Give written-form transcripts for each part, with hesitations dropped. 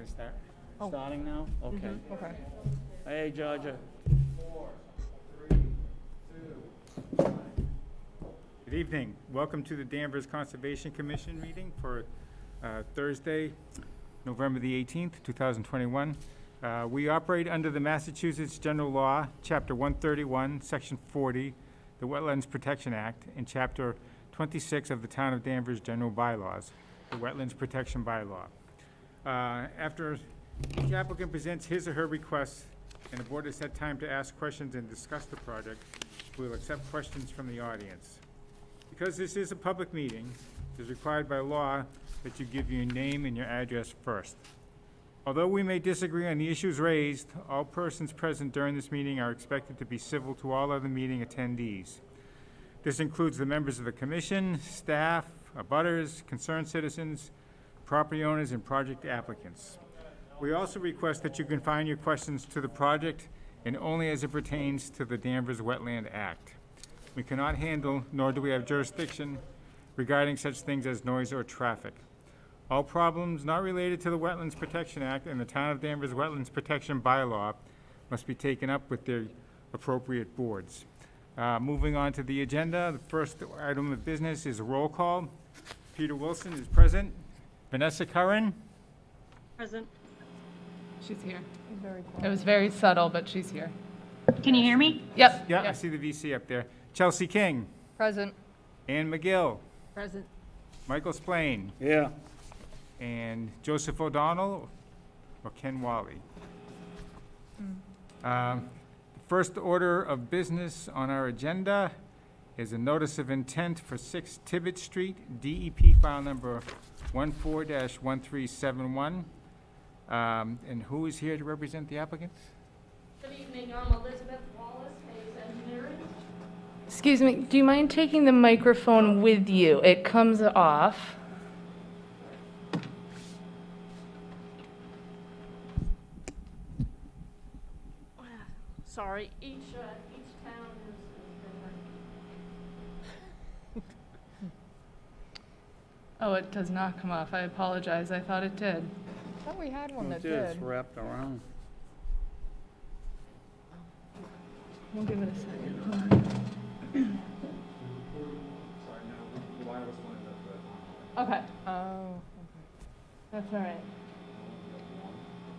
gonna start. Oh. Starting now? Okay. Okay. Hey, Georgia. Good evening. Welcome to the Danvers Conservation Commission meeting for Thursday, November the 18th, 2021. We operate under the Massachusetts General Law, Chapter 131, Section 40, the Wetlands Protection Act, and Chapter 26 of the Town of Danvers General Bylaws, the Wetlands Protection Bylaw. After each applicant presents his or her request and the board has had time to ask questions and discuss the project, we will accept questions from the audience. Because this is a public meeting, it is required by law that you give your name and your address first. Although we may disagree on the issues raised, all persons present during this meeting are expected to be civil to all other meeting attendees. This includes the members of the commission, staff, abutters, concerned citizens, property owners, and project applicants. We also request that you confine your questions to the project and only as it pertains to the Danvers Wetland Act. We cannot handle, nor do we have jurisdiction regarding such things as noise or traffic. All problems not related to the Wetlands Protection Act and the Town of Danvers Wetlands Protection Bylaw must be taken up with their appropriate boards. Moving on to the agenda, the first item of business is a roll call. Peter Wilson is present. Vanessa Curran? Present. She's here. Very It quiet. was very subtle, but she's here. Can you hear me? Yep. Yeah, I see the VC up there. Chelsea King? Present. Ann McGill? Present. Michael Splain? Yeah. And Joseph O'Donnell or Ken Wally. The first order of business on our agenda is a notice of intent for 6 Tibbet Street, DEP file number 14-1371. And who is here to represent the applicants? Good evening, I'm Elizabeth Wallace, Hayes Engineering. Excuse me, do you mind taking the microphone with you? It comes off. Sorry, each town is different. Oh, it does not come off. I apologize. I thought it did. I thought we had one that It's did. wrapped around. We'll give it a second. Hold on. Okay, Oh, that's all right.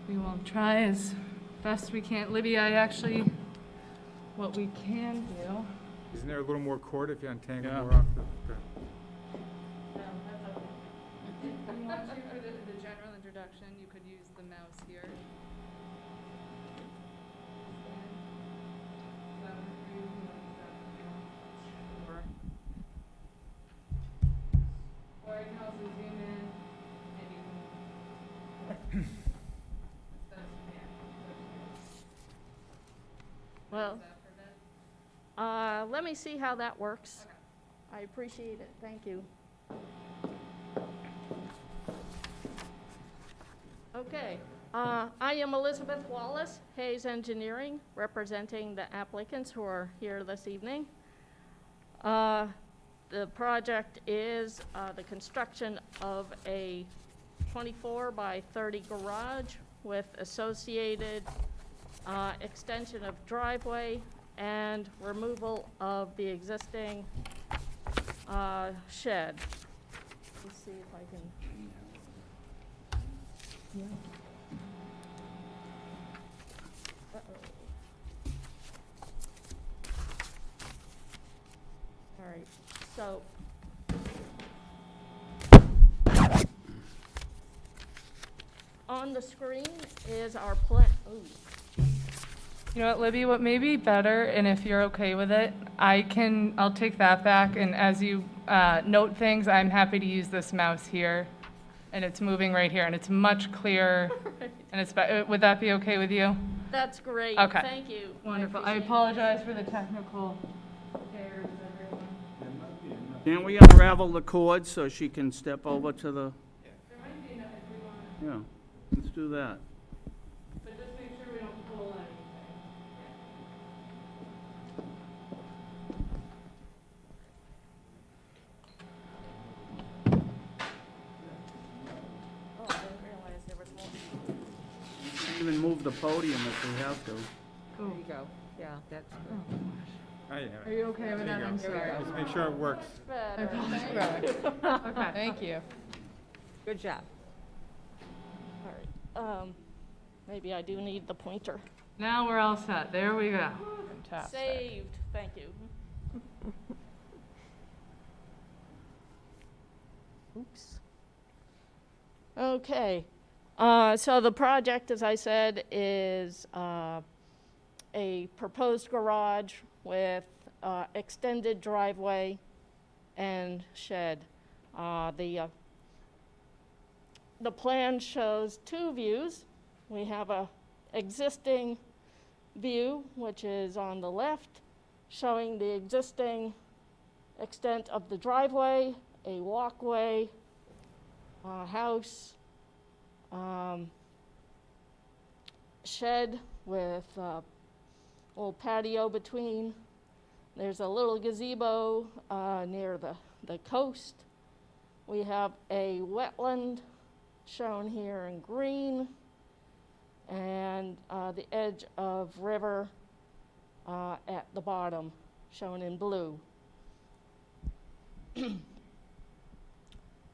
We will try as best we can. Libby, what we can do. Isn't there a little more cord if you untangle Yeah. more off the? If you want to, for the general introduction, you could use the mouse here. Or I can also zoom in and you can. As best you can. Well, Is that for bed? let me see how that works. I appreciate it, thank you. Okay, I am Elizabeth Wallace, Hayes Engineering, representing the applicants who are here this evening. The project is the construction of a 24 by 30 garage with associated extension of driveway and removal of the existing shed. Let's see if I can. Uh-oh. All right, so. On the screen is our plan. You know what, Libby, what may be better, and if you're okay with it, I'll take that back, and as you note things, I'm happy to use this mouse here, and it's moving right here, and it's much clearer, and it's, would that be okay with you? That's great. Okay. Thank you. Wonderful. I appreciate it. apologize for the technical errors, everyone. Can we unravel the cord so she can step over to the, There might be enough if we want, yeah, let's do that. but just make sure we don't pull anything. Oh, I didn't realize there was more. even move the podium if we have to. There you go. Yeah, that's good. I have Are it. you okay with that? I'm sorry. Let's make sure it works. Better. Okay. Thank you. Good job. All right, maybe I do need the pointer. Now we're all set. There we go. Fantastic. Saved, thank you. Oops. Okay, so the project, as I said, is a proposed garage with extended driveway and shed. The plan shows two views. We have a existing view, which is on the left, showing the existing extent of the driveway, a walkway, house, shed with a little patio between. There's a little gazebo near the coast. We have a wetland shown here in green, and the edge of river at the bottom, shown in blue.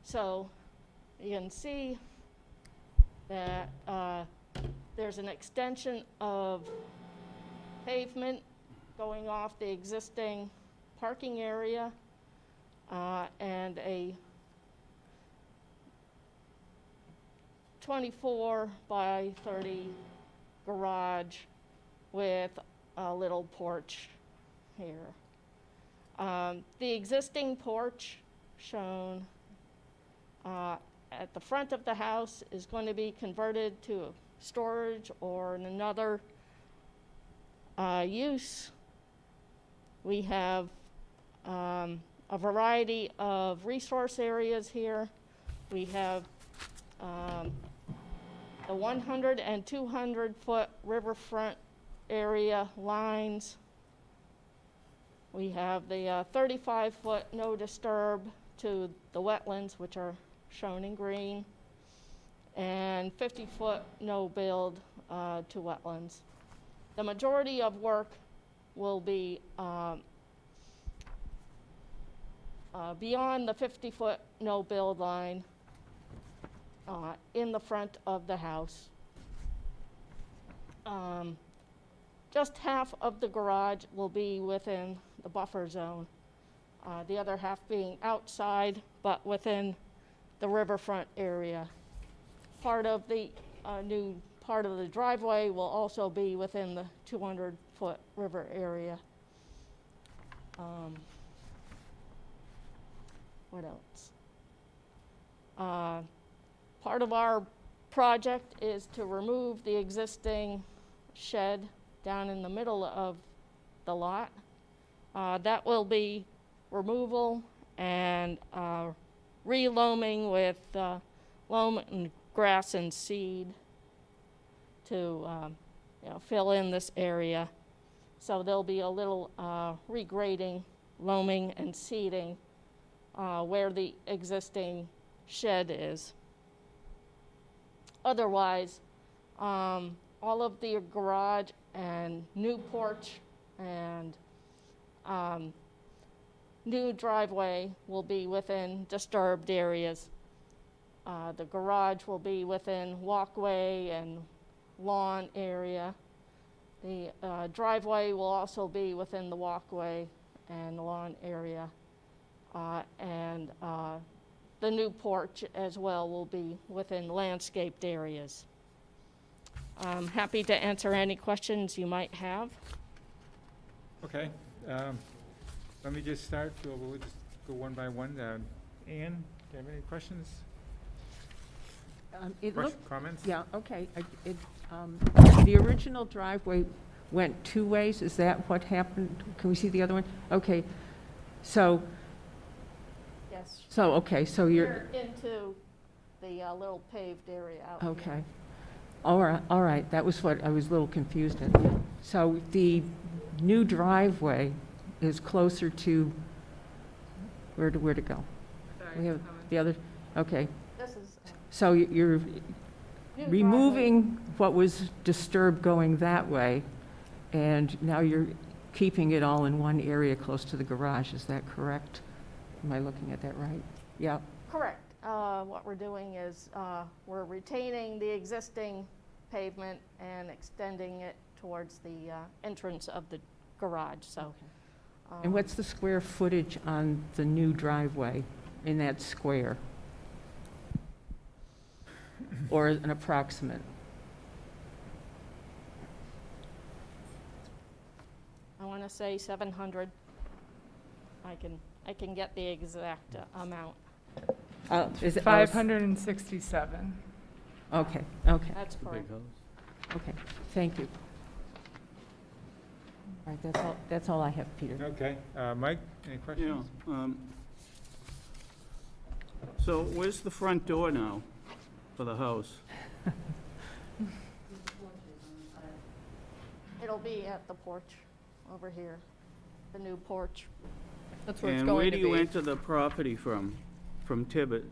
So you can see that there's an extension of pavement going off the existing parking area and a 24 by 30 garage with a little porch here. The existing porch shown at the front of the house is going to be converted to storage or another use. We have a variety of resource areas here. We have the 100 and 200 foot riverfront area lines. We have the 35 foot no disturb to the wetlands, which are shown in green, and 50 foot no build to wetlands. The majority of work will be beyond the 50 foot no build line in the front of the house. Just half of the garage will be within the buffer zone, the other half being outside but within the riverfront area. Part of the new part of the driveway will also be within the 200 foot river area. What else? Part of our project is to remove the existing shed down in the middle of the lot. That will be removal and re-loaming with loam and grass and seed to fill in this area. So there'll be a little regrading, loaming, and seeding where the existing shed is. Otherwise, all of the garage and new porch and new driveway will be within disturbed areas. The garage will be within walkway and lawn area. The driveway will also be within the walkway and lawn area. And the new porch as well will be within landscaped areas. I'm happy to answer any questions you might have. Okay, let me just start, we'll just go one by one. Ann, do you have any questions? It looked, Comments? yeah, okay. The original driveway went two ways. Is that what happened? Can we see the other one? Okay, so, Yes. okay, so you're, Here into the little paved area out here. okay. All right, that was what I was a little confused in. So the new driveway is closer to, where to go? We have the other, okay. This is So you're new removing what was disturbed going that way, and now you're keeping it all in one area close to the garage, is that correct? Am I looking at that right? Yeah, Correct. What we're doing is, we're retaining the existing pavement and extending it towards the entrance of the garage, so. and what's the square footage on the new driveway in that square? Or an approximate? I want to say 700. I can get the exact amount. Is it? 567. Okay, That's correct. okay, thank you. All right, that's all I have, Peter. Okay, Mike, any Yeah. questions? So where's the front door now for the house? It'll be at the porch over here, the new porch. That's where it's And where going do to you be. enter the property from Tibbet?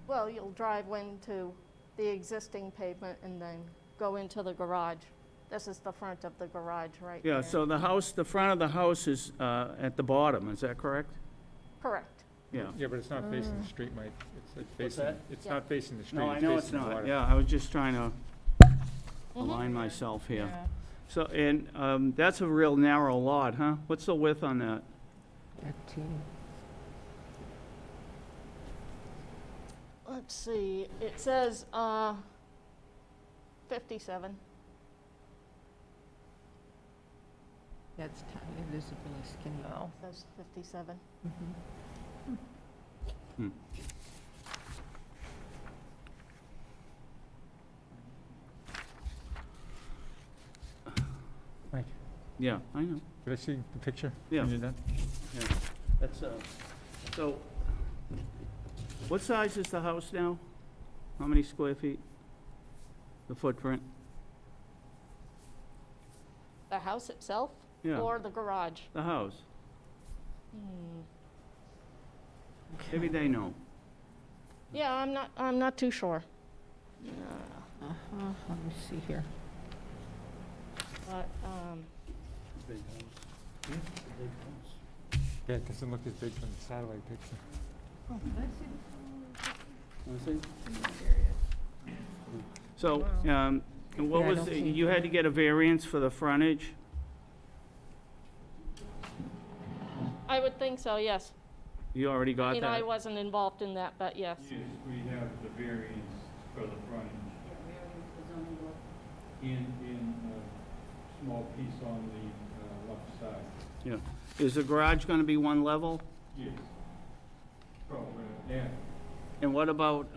Well, you'll drive into the existing pavement and then go into the garage. This is the front of the garage right Yeah, there. so the house, the front of the house is at the bottom, is that correct? Correct. Yeah. Yeah, but it's not facing the street, Mike. It's facing, that? it's Yeah. not facing the street. No, I know it's facing the not, water. yeah, I was just trying to Mm-hmm. align myself here. Yeah. So, and that's a real narrow lot, huh? What's the width on that? 15. Let's see, it says 57. That's tiny, visibly skinny. Oh. It says 57. Hmm. Mike, Yeah, I know. did I see the picture? Yeah. When you're done? Yeah, that's, so, what size is the house now? How many square feet? The footprint? The house itself Yeah, or the garage? the house. Hmm. Maybe they know. Yeah, I'm not too sure. Let me see here. But, Big house. Yeah, it doesn't look as big from the satellite picture. So, and what Yeah, I was, don't see- you had to get a variance for the frontage? I would think so, yes. You already I got mean, I that? wasn't involved in that, but yes. Yes, we have the variance for the frontage. In a small piece on the left side. Yeah. Is the garage gonna be one level? Yes. Oh, yeah. And what about,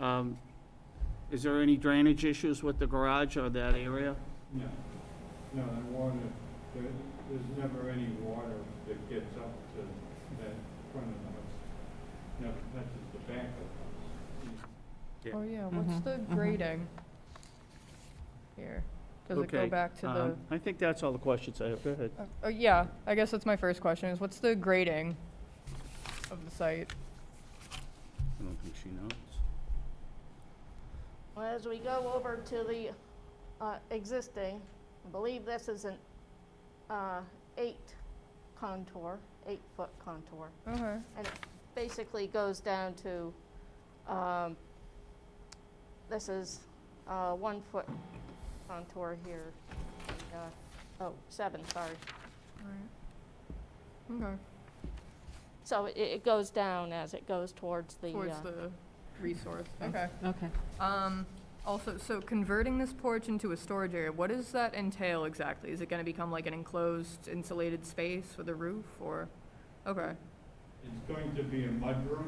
is there any drainage issues with the garage or that area? No, no, the water, there's never any water that gets up to that front of the house. No, that's just the back of the house. Yeah. Oh, yeah, what's the grading here? Does it go Okay, back to the, I think that's all the questions I have. Go ahead. yeah, I guess that's my first question, is what's the grading of the site? I don't think she knows. Well, as we go over to the existing, I believe this is an 8-foot contour. Okay. And it basically goes down to, this is 1 foot contour here. 7, sorry. Alright. Okay, So it goes down as it goes towards the, towards the resource, okay. Okay. Also, so converting this porch into a storage area, what does that entail exactly? Is it gonna become like an enclosed insulated space with a roof, or? Okay, It's going to be a mudroom,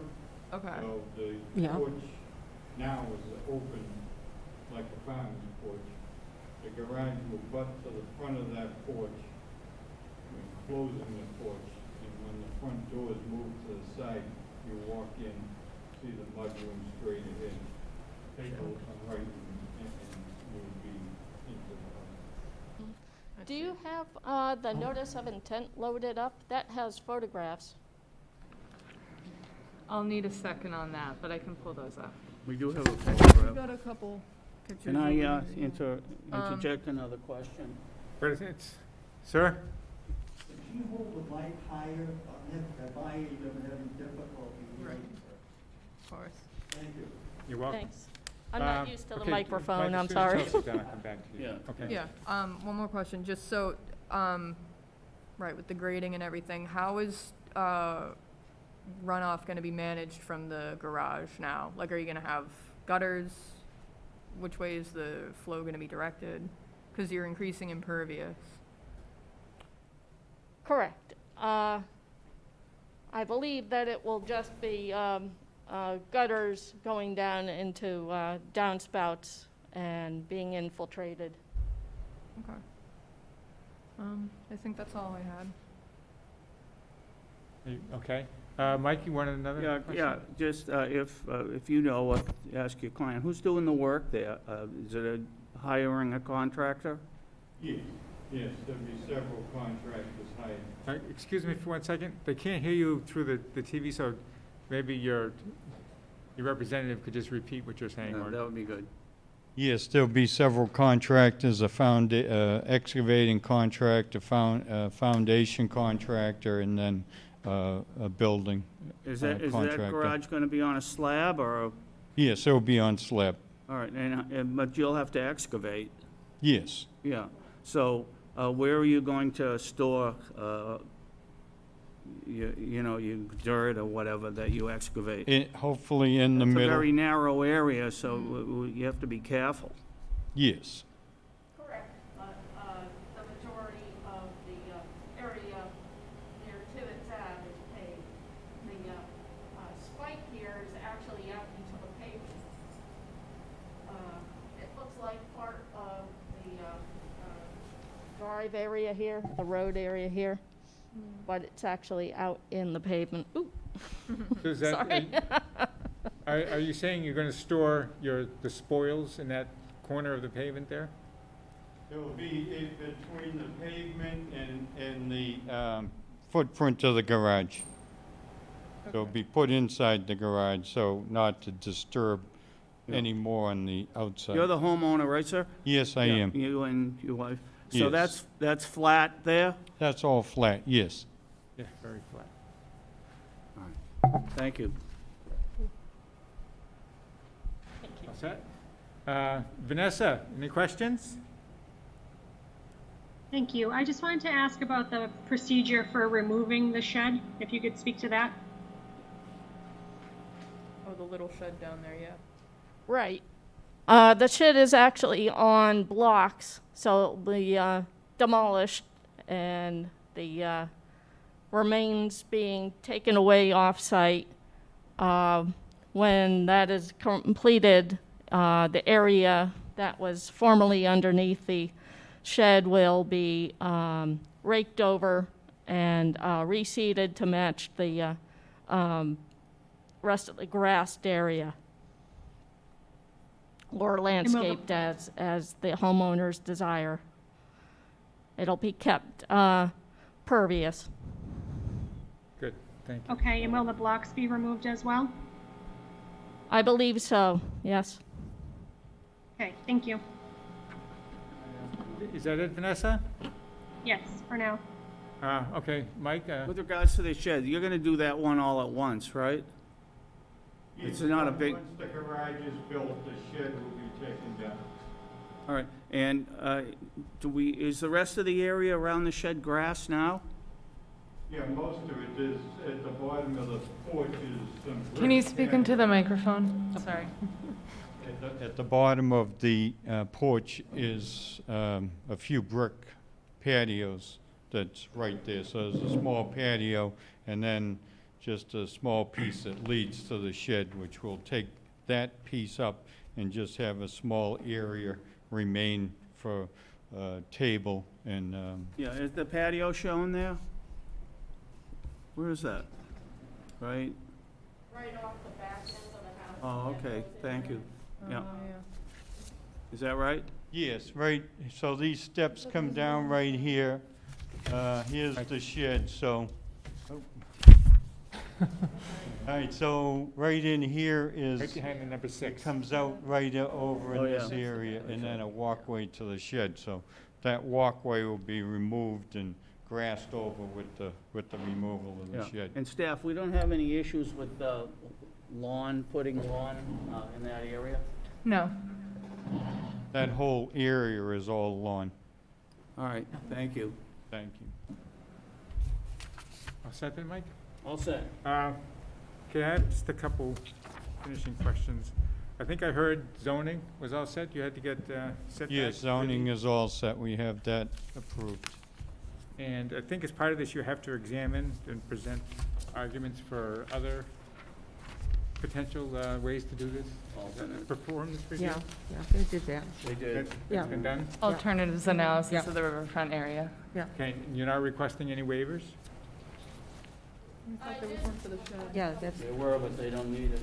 okay, so the Yeah. porch now is open like a farmer's porch. The garage will butt to the front of that porch, we're closing the porch, and when the front door is moved to the side, you walk in, see the mudroom straight ahead. Take a look on right, and you'll be into the house. do you have the notice of intent loaded up? That has photographs. I'll need a second on that, but I can pull those up. We do have a we've photograph. got a couple Pictures Can of I the- interject another question? But it's, sir? If you hold the mic higher, am I even having difficulty Right. hearing her? Of course. Thank you. You're welcome. Thanks. I'm not used to the Okay, microphone, Mike, I'm as soon as sorry. Chelsea done, I'll come back to you. Yeah. Okay. Yeah, one more question, just so, right, with the grading and everything, how is, runoff gonna be managed from the garage now? Like, are you gonna have gutters? Which way is the flow gonna be directed? Cause you're increasing impervious. Correct. I believe that it will just be gutters going down into downspouts and being infiltrated. Okay. I think that's all I had. Okay. Mike, you wanted another Yeah, question? yeah, just if you know, ask your client, who's doing the work there? Is it hiring a contractor? Yes, there'll be several contractors hired. Excuse me for 1 second. They can't hear you through the TV, so maybe your representative could just repeat what you're saying. or- That would be good. Yes, there'll be several contractors, excavating contractor, foundation contractor, and then a building. Is that contractor. garage gonna be on a slab or, Yes, it'll be on slab. all right, but you'll have to excavate, Yes. yeah. So, where are you going to store, your dirt or whatever that you excavate? Hopefully in the It's a middle. very narrow area, so you have to be careful. Yes. Correct, but the majority of the area near Tibbetts Ave is paved. The spike here is actually out into the pavement. It looks like part of the drive area here, the road area here, but it's actually out in the pavement. Ooh, So is that- sorry. Are you saying you're gonna store the spoils in that corner of the pavement there? It'll be between the pavement and the footprint of the garage. So it'll be put inside the garage, so not to disturb any more on the outside. You're the homeowner, right, sir? Yes, I Yeah, am. You and your wife. So Yes. that's flat there? That's all flat, yes. Yeah, very flat. Thank you. All set? Vanessa, any questions? Thank you. I just wanted to ask about the procedure for removing the shed, if you could speak to that. Oh, the little shed down there, yeah. Right. The shed is actually on blocks, so it'll be demolished and the remains being taken away off-site. When that is completed, the area that was formerly underneath the shed will be raked over and reseeded to match the rest of the grassed area, or landscaped as the homeowners desire. It'll be kept pervious. Good, thank you. Okay, and will the blocks be removed as well? I believe so, yes. Okay, thank you. Is that it, Vanessa? Yes, for now. Okay, Mike, With regards to the shed, you're gonna do that one all at once, right? It's not a big- Once the garage is built, the shed will be taken down. All right, and is the rest of the area around the shed grass now? Yeah, most of it is, at the bottom of the porch is some. Can you brick speak into the microphone? Sorry. At the bottom of the porch is a few brick patios that's right there. So there's a small patio and then just a small piece that leads to the shed, which will take that piece up and just have a small area remain for table and, Yeah, is the patio shown there? Where is that? Right? Right off the back end of the house. Oh, okay, thank you. Yeah, Oh, yeah. is that right? yes, right, so these steps come down right here. Here's the shed, so. All right, so right in here is, Right behind the number it 6. comes out right over Oh, in this yeah. area, and then a walkway to the shed. So that walkway will be removed and grassed over with the removal of the Yeah. shed. And staff, we don't have any issues with lawn, putting lawn in that area? No. That whole area is all lawn. All right, thank you. Thank you. All set then, Mike? All set. Okay, I have just a couple finishing questions. I think I heard zoning was all set. You had to get setback. Yes, zoning is all set. We have that approved. And I think as part of this, you have to examine and present arguments for other potential ways to do this. Perform this review? Yeah, they did that. They did. That's Yeah. been done? Alternatives analysis Yeah. of the riverfront area. Okay, and you're not requesting any waivers? Yeah, that's, They were, but they don't need it.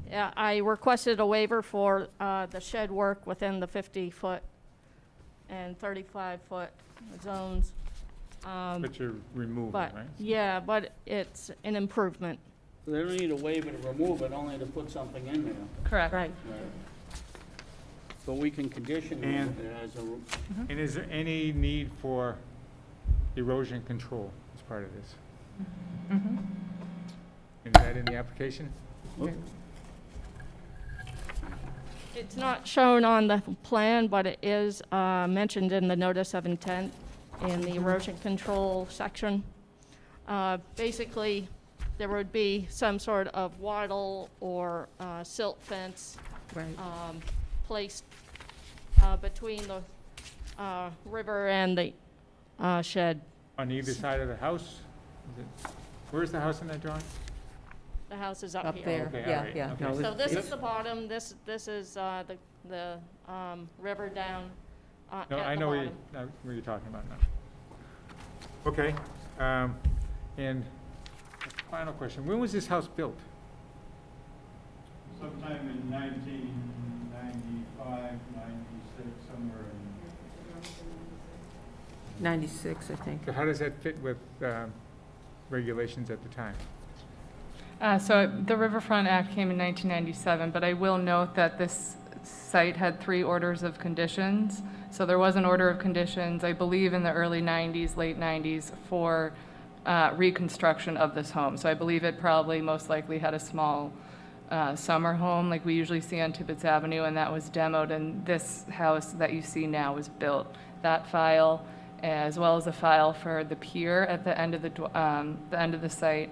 Yeah, I requested a waiver for the shed work within the 50-foot and 35-foot zones. But you're removing, But, right? yeah, but it's an improvement. So they don't need a waiver to remove it, only to put something in there. Correct. right. But we can condition And- it as a, And is there any need for erosion control as part of this? Mhm. Is that in the application? It's not shown on the plan, but it is mentioned in the notice of intent in the erosion control section. Basically, there would be some sort of wattle or silt fence Right. placed between the river and the shed. On either side of the house? Where's the house in that drawing? The house is up Up here. there, Okay, all yeah, right, yeah. okay. No, So this it's- is the bottom, this is the river down at the No, I know bottom. what you're talking about now. Okay, and final question, when was this house built? Sometime in 1995, 96, somewhere in 96, I think. So how does that fit with regulations at the time? So the Riverfront Act came in 1997, but I will note that this site had 3 orders of conditions. So there was an order of conditions, I believe, in the early 90s, late 90s, for reconstruction of this home. So I believe it probably most likely had a small summer home like we usually see on Tibbetts Avenue, and that was demoed, and this house that you see now was built. That file, as well as a file for the pier at the end of the end of the site,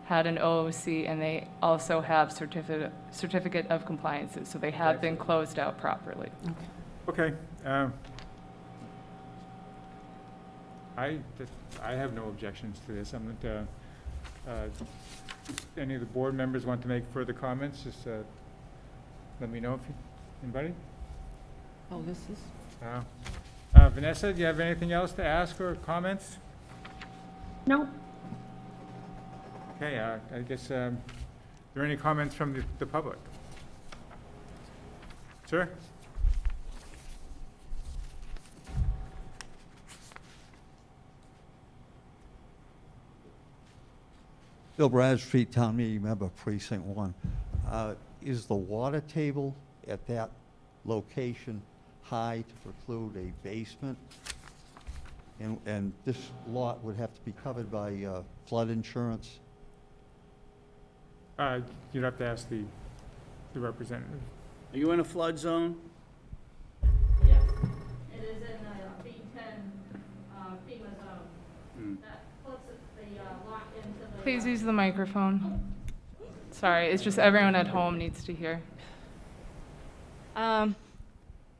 had an OOC, and they also have certificate of compliances, so they have been closed out properly. Okay, I have no objections to this. I'm not, any of the board members want to make further comments, just let me know if you, anybody? Oh, this is, Vanessa, do you have anything else to ask or comments? No, Okay, I guess, are there any comments from the public? Sir? Bill Bradstreet, Town Meeting Member, Precinct 1. Is the water table at that location high to preclude a basement? And this lot would have to be covered by flood insurance? You'd have to ask the representative. are you in a flood zone? Yes, it is in a B10 FEMA zone. That puts the lot into the... Please use the microphone. Sorry, it's just everyone at home needs to hear.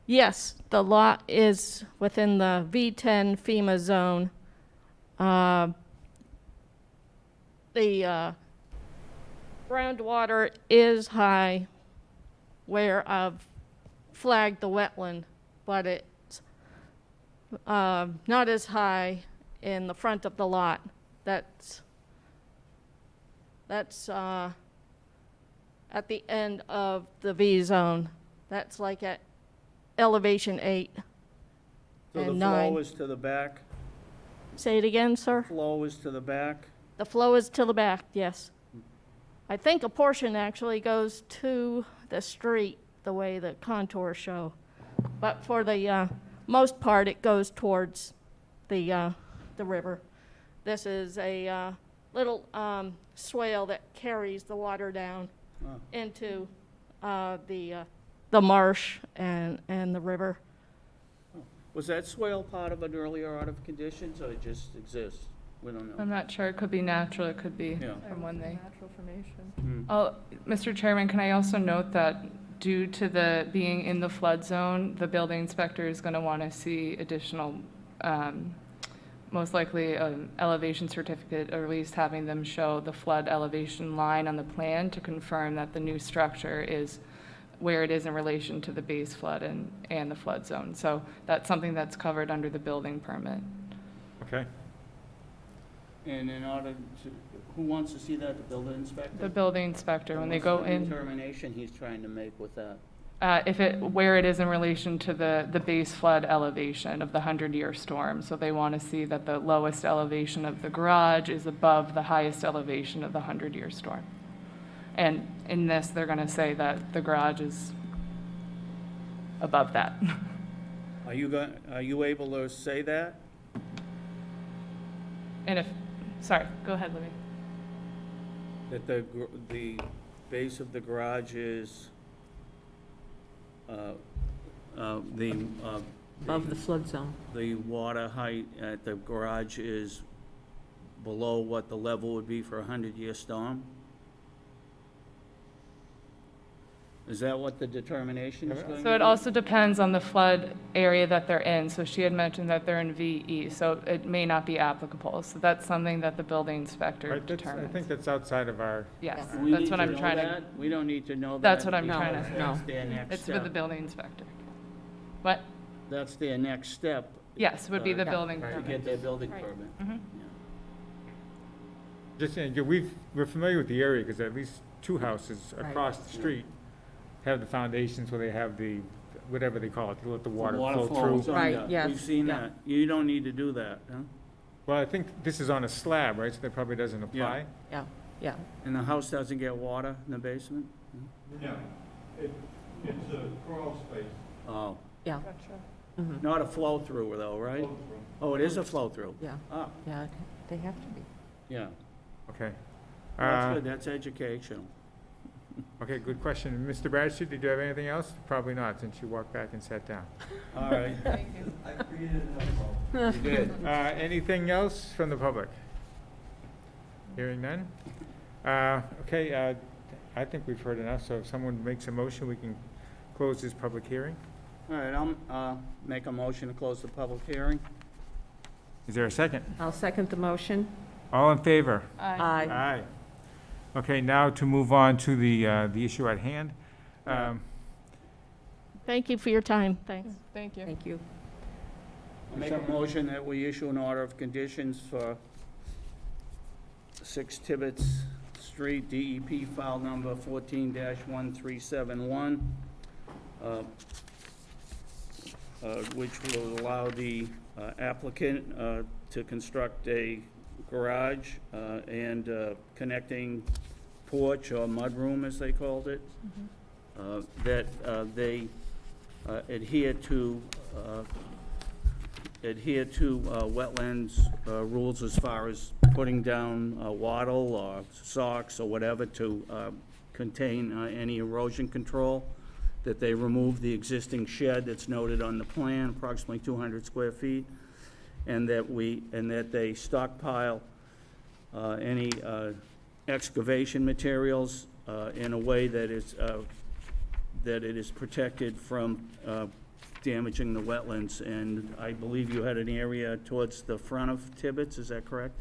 Yes, the lot is within the V10 FEMA zone. The groundwater is high where I've flagged the wetland, but it's not as high in the front of the lot. That's at the end of the V zone. That's like at elevation 8 So the and flow 9. is to the back? Say it again, sir? Flow is to the back? The flow is to the back, yes. I think a portion actually goes to the street, the way the contours show. But for the most part, it goes towards the river. This is a little swale that carries the water down Oh. into the marsh and the river. Was that swale part of an earlier order of conditions, or it just exists? We don't I'm know. not sure, it could be natural, it could be Yeah. from when they. Natural formation. Hmm. Oh, Mr. Chairman, can I also note that due to the being in the flood zone, the building inspector is going to want to see additional, most likely elevation certificate, or at least having them show the flood elevation line on the plan to confirm that the new structure is where it is in relation to the base flood and the flood zone. So that's something that's covered under the building permit. Okay. And in order to, who wants to see that, the building inspector? The building inspector, when they go What's the in. determination he's trying to make with that? Where it is in relation to the base flood elevation of the 100-year storm. So they want to see that the lowest elevation of the garage is above the highest elevation of the 100-year storm. And in this, they're going to say that the garage is above that. Are you able to say that? And sorry, go ahead, Libby. That the base of the garage is, Above the flood zone. the water height at the garage is below what the level would be for a 100-year storm? Is that what the determination is going to be? So it also depends on the flood area that they're in. So she had mentioned that they're in VE, so it may not be applicable. So that's something that the building inspector Right, I determines. think that's outside of our, Yes, We that's need what to I'm know trying to, that? We don't need to know that. That's what I'm because trying to- That's their next it's with the step. building inspector. What? That's their next step. Yes, would be the to building Right. get permit. their building Right. permit. Mhm. just saying, we're familiar with the area because at least two houses Right. across the street have the foundations where they have the, whatever they call it, to let the water flow flows through. Right, under. yes, We've seen yeah. that. You don't need to do that, huh? Well, I think this is on a slab, right, so that probably doesn't apply? Yeah, yeah. And the house doesn't get water in the basement? No, it's a crawl space. Oh, Yeah. Mhm. not a flow-through though, right? Flow through. Oh, it is a flow-through? Yeah, Oh, yeah, they have to be. yeah. Okay. That's good, that's educational. Okay, good question. Mr. Bradstreet, did you have anything else? Probably not, since you walked back and sat down. All right, Thank you. I created enough. you did. Anything else from the public? Hearing none? Okay, I think we've heard enough, so if someone makes a motion, we can close this public hearing. All right, I'll make a motion to close the public hearing. Is there a second? I'll second the motion. All in favor? Aye. Aye. Okay, now to move on to the issue at hand. Thank you for your time, thanks. Thank you. Thank you. I'll make a motion that we issue an order of conditions for 6 Tibbetts Street, DEP file number 14-1371, which will allow the applicant to construct a garage and connecting porch or mudroom, as they called it, that they adhere to wetlands rules as far as putting down wattle or socks or whatever to contain any erosion control, that they remove the existing shed that's noted on the plan, approximately 200 square feet, and that they stockpile any excavation materials in a way that it is protected from damaging the wetlands. And I believe you had an area towards the front of Tibbetts, is that correct?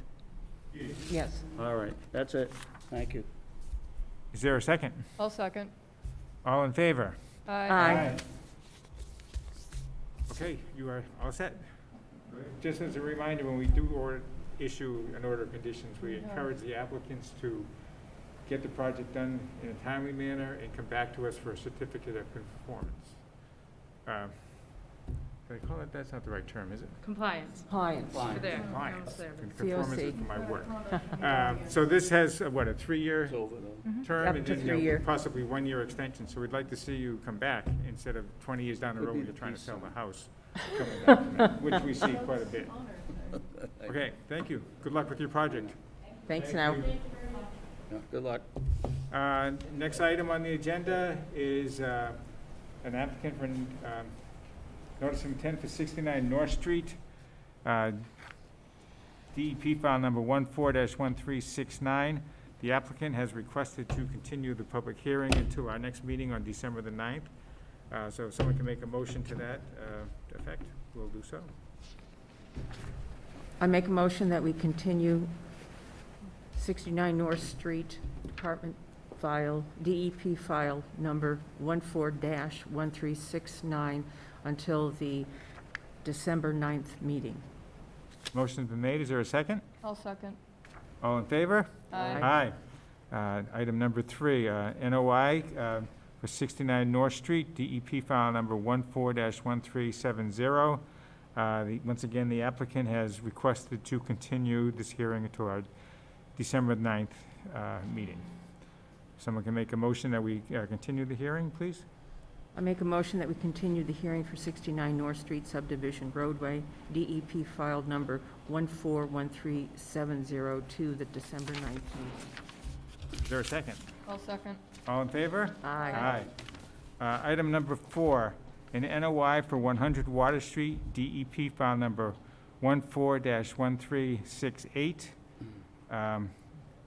Yes. All right, that's it. Thank you. Is there a second? I'll second. All in favor? Aye. Okay, you are all set. Just as a reminder, when we do issue an order of conditions, we encourage the applicants to get the project done in a timely manner and come back to us for a certificate of conformance. They call it, that's not the right term, is it? Compliance. Compliance. For there. Compliance. Almost there. Conformance is COC. my word. So this has, what, a 3-year It's over though. term? Up and to then, you know, 3-year. Possibly 1-year extension, so we'd like to see you come back instead of 20 years down the Could road be when the you're trying to peace sell sign. the house. coming back from that, which we see quite a bit. Okay, thank you. Good luck with your project. Thanks now. Yeah, good luck. Next item on the agenda is an applicant for notice of intent for 69 North Street. DEP file number 14-1369. The applicant has requested to continue the public hearing until our next meeting on December the 9th. So if someone can make a motion to that effect, we'll do so. I make a motion that we continue 69 North Street, Department File, DEP File Number 14-1369 until the December 9th meeting. Motion's been made. Is there a second? I'll second. All in favor? Aye. Aye. Item number 3, NOI for 69 North Street, DEP file number 14-1370. Once again, the applicant has requested to continue this hearing until our December 9th meeting. Someone can make a motion that we continue the hearing, please? I make a motion that we continue the hearing for 69 North Street subdivision roadway, DEP File Number 141370 to the December 9th meeting. Is there a second? I'll second. All in favor? Aye. Item number 4, an NOI for 100 Water Street, DEP file number 14-1368.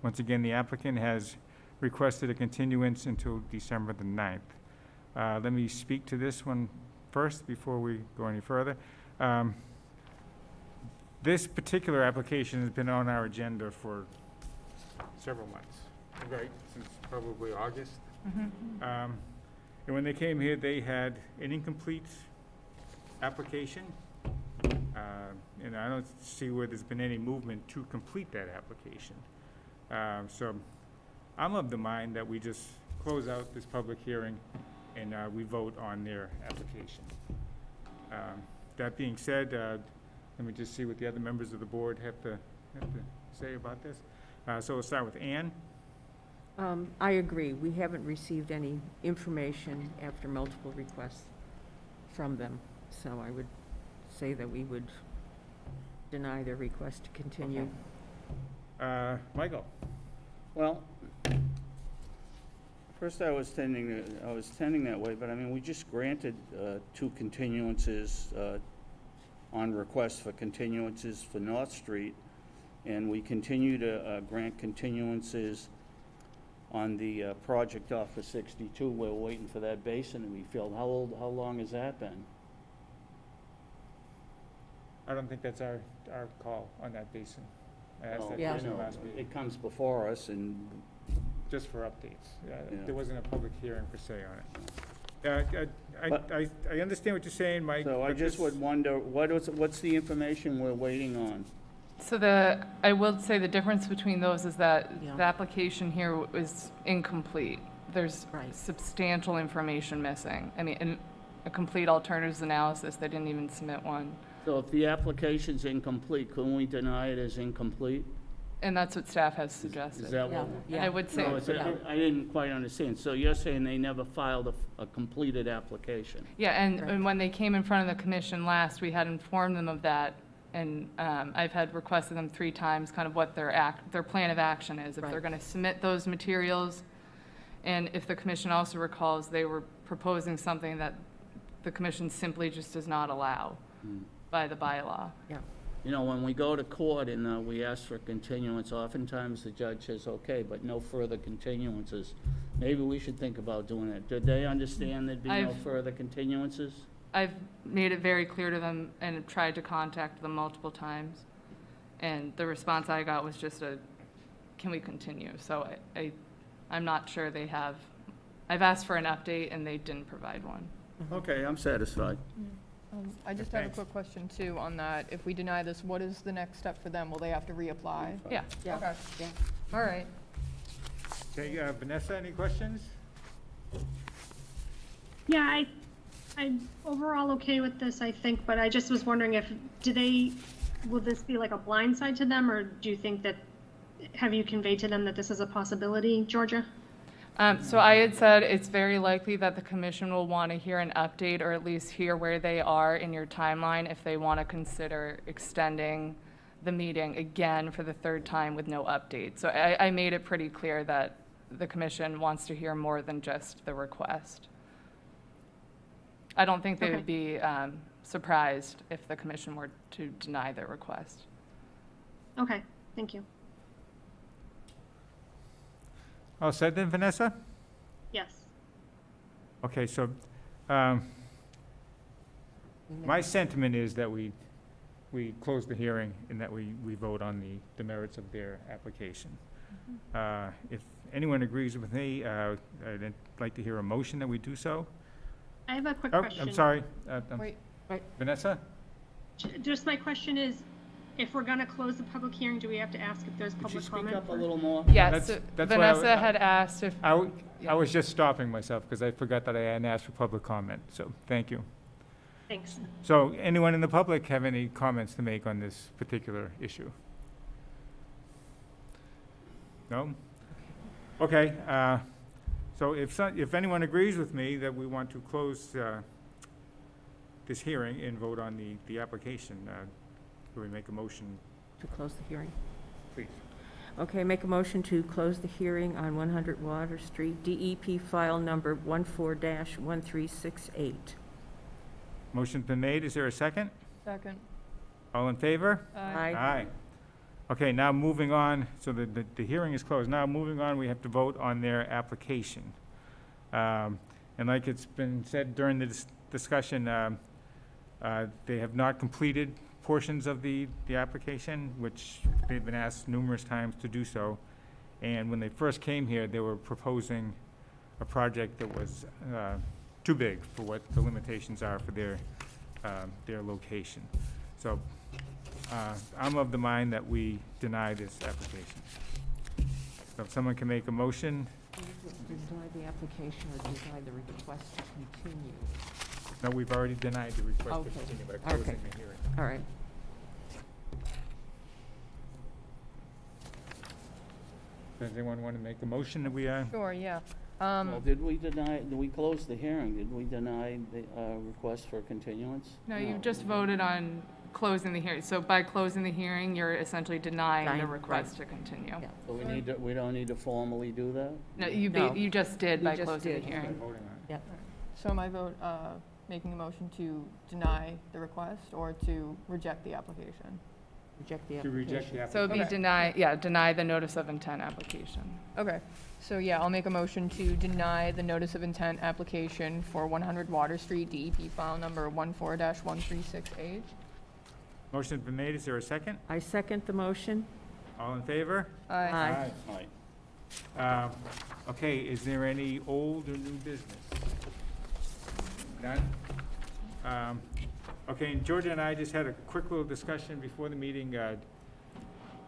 Once again, the applicant has requested a continuance until December the 9th. Let me speak to this one first before we go any further. This particular application has been on our agenda for several months, right, since probably August. And when they came here, they had an incomplete application. And I don't see where there's been any movement to complete that application. So I'm of the mind that we just close out this public hearing and we vote on their application. That being said, let me just see what the other members of the board have to say about this. So we'll start with Ann. I agree. We haven't received any information after multiple requests from them. So I would say that we would deny their request to continue. Michael. Well, first I was tending that way, but I mean, we just granted 2 continuances on request for continuances for North Street, and we continue to grant continuances on the project off of 62. We're waiting for that basin to be filled. How long has that been? I don't think that's our call on that basin. I asked that Yeah. question last week, It comes before us, and just for updates. Yeah. There wasn't a public hearing per se on it. I understand what you're saying, Mike. so I but just this- would wonder, what's the information we're waiting on? So I will say the difference between those is that Yeah. the application here is incomplete. There's Right. substantial information missing. I mean, in a complete alternatives analysis, they didn't even submit one. So if the application's incomplete, couldn't we deny it as incomplete? And that's what staff has suggested. Is that Yeah, what? And I would say, No, I didn't quite understand. So you're saying they never filed a completed application? yeah, and Right. and when they came in front of the commission last, we had informed them of that. And I've had requested them 3 times, kind of what their plan of action is, if they're Right. going to submit those materials. And if the commission also recalls, they were proposing something that the commission simply just does not allow by the bylaw. You know, when we go to court and we ask for continuance, oftentimes the judge says, okay, but no further continuances. Maybe we should think about doing it. Did they understand there'd be no I've- further continuances? I've made it very clear to them and tried to contact them multiple times. And the response I got was just can we continue? So I'm not sure they have. I've asked for an update and they didn't provide one. Okay, I'm satisfied. I just have a Thanks. quick question too on that. If we deny this, what is the next step for them? Will they have to reapply? Yeah. Yeah. Okay. Yeah. All right. Okay, Vanessa, any questions? Yeah, I I'm overall okay with this, I think, but I just was wondering will this be like a blindside to them, or do you think that, have you conveyed to them that this is a possibility, Georgia? So I had said it's very likely that the commission will want to hear an update, or at least hear where they are in your timeline if they want to consider extending the meeting again for the third time with no update. So I made it pretty clear that the commission wants to hear more than just the request. I don't think they Okay. would be surprised if the commission were to deny their request. Okay, thank you. All set then, Vanessa? Yes. Okay, so, my sentiment is that we close the hearing and that we vote on the merits of their application. If anyone agrees with me, I'd like to hear a motion that we do so. I have a quick Oh, question. I'm sorry. Wait. Vanessa? Just my question is, if we're gonna close the public hearing, do we have to ask if there's Could you public speak comment? up a first? little more? Yes, That's why I- Vanessa had asked if, I was just stopping myself because I forgot that I hadn't asked for public comment, so thank you. Thanks. So anyone in the public have any comments to make on this particular issue? No? Okay, so if anyone agrees with me that we want to close this hearing and vote on the application, do we make a motion, To close the hearing. please? Okay, make a motion to close the hearing on 100 Water Street, DEP file number 14-1368. Motion's been made, is there a second? Second. All in favor? Aye. Aye. Okay, now moving on, so the hearing is closed. Now moving on, we have to vote on their application. And like it's been said during the discussion, they have not completed portions of the application, which they've been asked numerous times to do so. And when they first came here, they were proposing a project that was too big for what the limitations are for their location. So I'm of the mind that we deny this application. So if someone can make a motion, Deny the application or deny the request to continue. no, we've already denied the request to Okay. continue by Okay. closing the hearing. All right. Does anyone want to make a motion that we, Sure, yeah. Well, did we close the hearing? Did we deny the request for continuance? no, you just voted on closing the hearing. So by closing the hearing, you're essentially denying the Denying, request right. to continue. Yeah. So we don't need to formally do that? No, No. you just did You by just closing the did. hearing. voting on it? So my vote, making a motion to deny the request or to reject the application? Reject the To application. reject the So it'd be application. deny the notice of intent application. Okay, so yeah, I'll make a motion to deny the notice of intent application for 100 Water Street, DEP file number 14-1368. Motion's been made, is there a second? I second the motion. All in favor? Aye. Aye. Okay, is there any old or new business? None? Okay, and Georgia and I just had a quick little discussion before the meeting.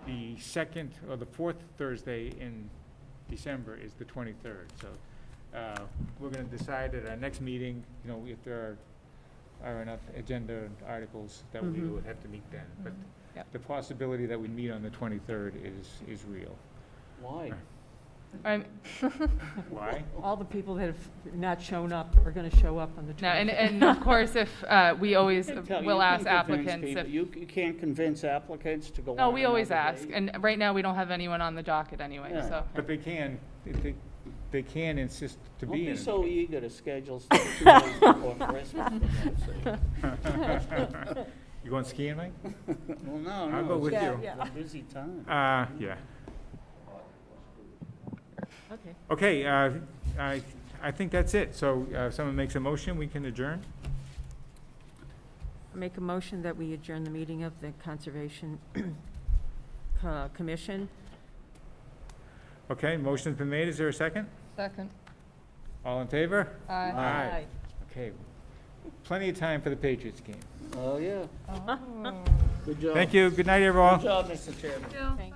The second or the fourth Thursday in December is the 23rd. So we're going to decide at our next meeting, you know, if there are enough agenda articles that we would have to meet then. But Yep. the possibility that we meet on the 23rd is real. Why? Why? All the people that have not shown up are going to show up on the 20th. No, and of course, if, we always You can will ask convince applicants people. if, You can't convince applicants to go on no, we always another ask. date. And right now, we don't have anyone on the docket anyway, Yeah. so. But they can, they can insist to Don't be be in. so eager to schedule stuff 2 days before Christmas, for God's sake. You going skiing, Mike? Well, no, I'll go with it's you. a busy time. Yeah. Okay. Okay, I think that's it. So if someone makes a motion, we can adjourn. Make a motion that we adjourn the meeting of the Conservation Commission. Okay, motion's been made. Is there a second? Second. All in favor? Aye. Aye. Okay. Plenty of time for the Patriots game. Oh, yeah. Oh. Good job. Thank you. Good night, everyone. Good job, Mr. Chairman. Thank